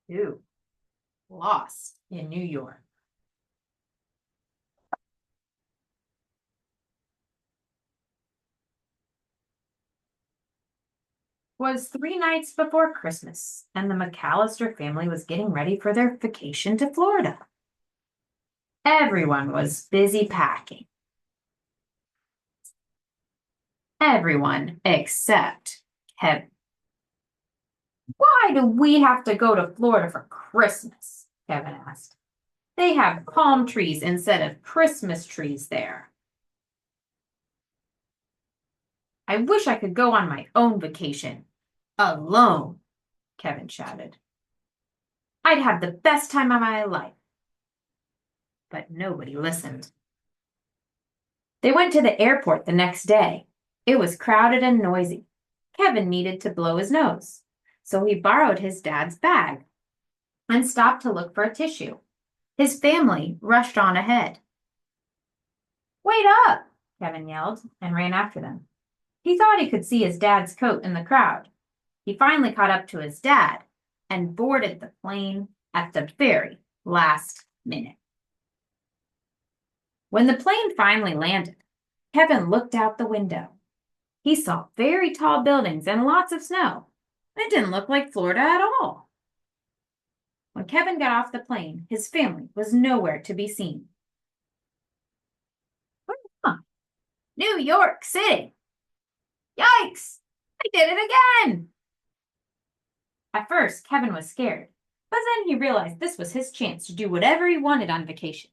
2. Lost in New York. Was 3 nights before Christmas, and the McAllister family was getting ready for their vacation to Florida. Everyone was busy packing. Everyone except Kevin. Why do we have to go to Florida for Christmas? Kevin asked. They have palm trees instead of Christmas trees there. I wish I could go on my own vacation. Alone, Kevin shouted. I'd have the best time of my life. But nobody listened. They went to the airport the next day. It was crowded and noisy. Kevin needed to blow his nose, so he borrowed his dad's bag and stopped to look for a tissue. His family rushed on ahead. Wait up, Kevin yelled and ran after them. He thought he could see his dad's coat in the crowd. He finally caught up to his dad and boarded the plane at the very last minute. When the plane finally landed, Kevin looked out the window. He saw very tall buildings and lots of snow. It didn't look like Florida at all. When Kevin got off the plane, his family was nowhere to be seen. New York City! Yikes! I did it again! At first, Kevin was scared, but then he realized this was his chance to do whatever he wanted on vacation.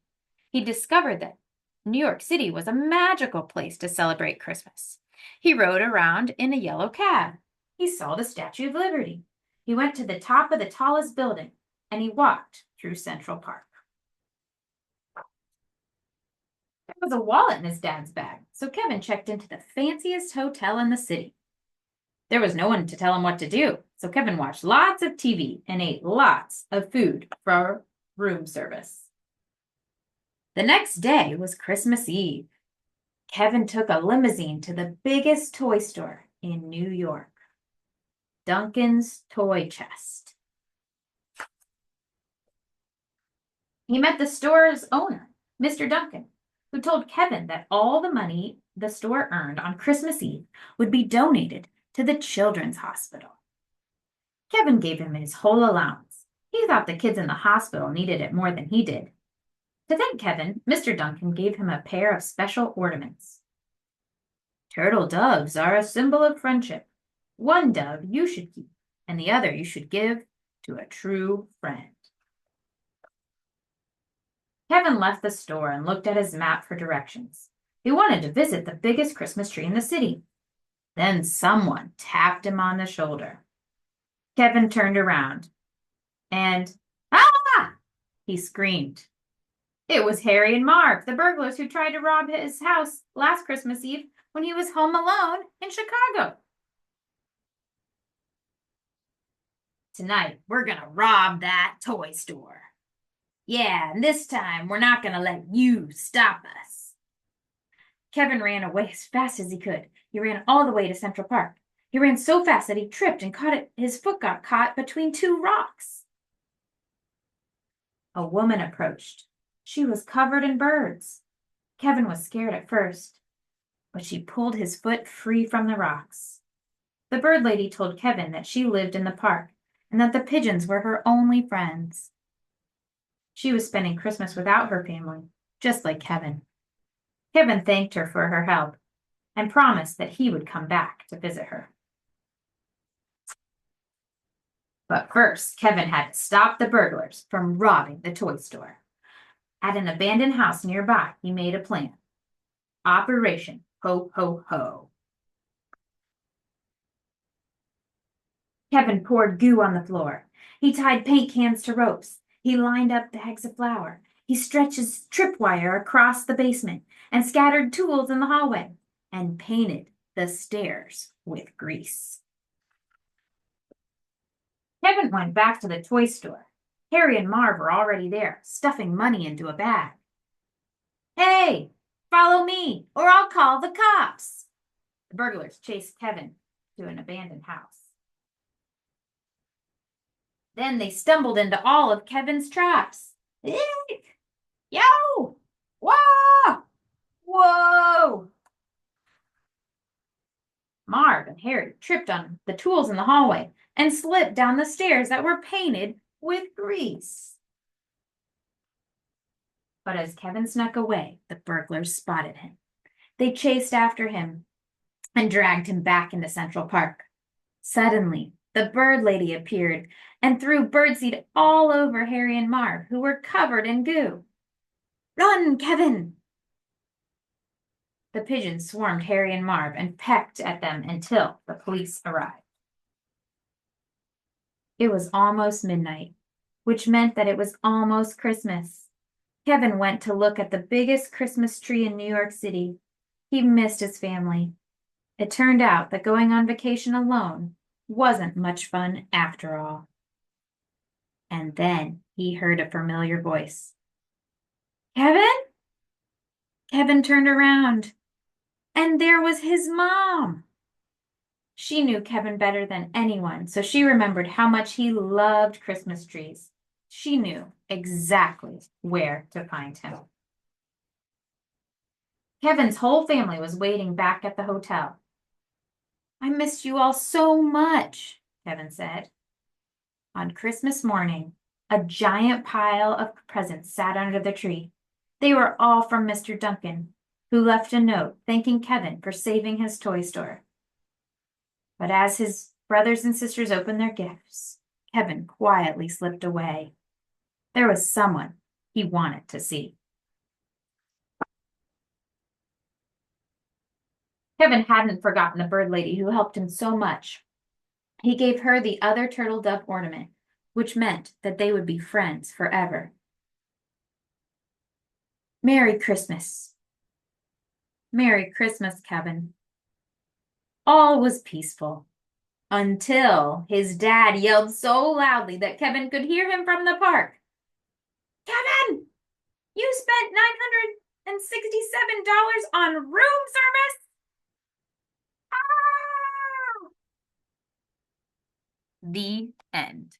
He discovered that New York City was a magical place to celebrate Christmas. He rode around in a yellow cab. He saw the Statue of Liberty. He went to the top of the tallest building, and he walked through Central Park. There was a wallet in his dad's bag, so Kevin checked into the fanciest hotel in the city. There was no one to tell him what to do, so Kevin watched lots of TV and ate lots of food for room service. The next day was Christmas Eve. Kevin took a limousine to the biggest toy store in New York, Duncan's Toy Chest. He met the store's owner, Mr. Duncan, who told Kevin that all the money the store earned on Christmas Eve would be donated to the Children's Hospital. Kevin gave him his whole allowance. He thought the kids in the hospital needed it more than he did. To thank Kevin, Mr. Duncan gave him a pair of special ornaments. Turtle doves are a symbol of friendship. One dove you should keep, and the other you should give to a true friend. Kevin left the store and looked at his map for directions. He wanted to visit the biggest Christmas tree in the city. Then someone tapped him on the shoulder. Kevin turned around and, "Ah!" he screamed. It was Harry and Marv, the burglars who tried to rob his house last Christmas Eve when he was home alone in Chicago. Tonight, we're going to rob that toy store. Yeah, and this time, we're not going to let you stop us. Kevin ran away as fast as he could. He ran all the way to Central Park. He ran so fast that he tripped and his foot got caught between 2 rocks. A woman approached. She was covered in birds. Kevin was scared at first, but she pulled his foot free from the rocks. The bird lady told Kevin that she lived in the park and that the pigeons were her only friends. She was spending Christmas without her family, just like Kevin. Kevin thanked her for her help and promised that he would come back to visit her. But first, Kevin had to stop the burglars from robbing the toy store. At an abandoned house nearby, he made a plan. Operation Ho Ho Ho. Kevin poured goo on the floor. He tied paint cans to ropes. He lined up bags of flour. He stretched his tripwire across the basement and scattered tools in the hallway and painted the stairs with grease. Kevin went back to the toy store. Harry and Marv were already there, stuffing money into a bag. Hey, follow me, or I'll call the cops. The burglars chased Kevin to an abandoned house. Then they stumbled into all of Kevin's traps. Eek! Yo! Whoa! Whoa! Marv and Harry tripped on the tools in the hallway and slipped down the stairs that were painted with grease. But as Kevin snuck away, the burglars spotted him. They chased after him and dragged him back into Central Park. Suddenly, the bird lady appeared and threw birdseed all over Harry and Marv, who were covered in goo. Run, Kevin! The pigeons swarmed Harry and Marv and pecked at them until the police arrived. It was almost midnight, which meant that it was almost Christmas. Kevin went to look at the biggest Christmas tree in New York City. He missed his family. It turned out that going on vacation alone wasn't much fun after all. And then he heard a familiar voice. Kevin? Kevin turned around, and there was his mom. She knew Kevin better than anyone, so she remembered how much he loved Christmas trees. She knew exactly where to find him. Kevin's whole family was waiting back at the hotel. I missed you all so much, Kevin said. On Christmas morning, a giant pile of presents sat under the tree. They were all from Mr. Duncan, who left a note thanking Kevin for saving his toy store. But as his brothers and sisters opened their gifts, Kevin quietly slipped away. There was someone he wanted to see. Kevin hadn't forgotten the bird lady who helped him so much. He gave her the other turtle dove ornament, which meant that they would be friends forever. Merry Christmas. Merry Christmas, Kevin. All was peaceful until his dad yelled so loudly that Kevin could hear him from the park. Kevin, you spent $967 on room service? Ah! The end.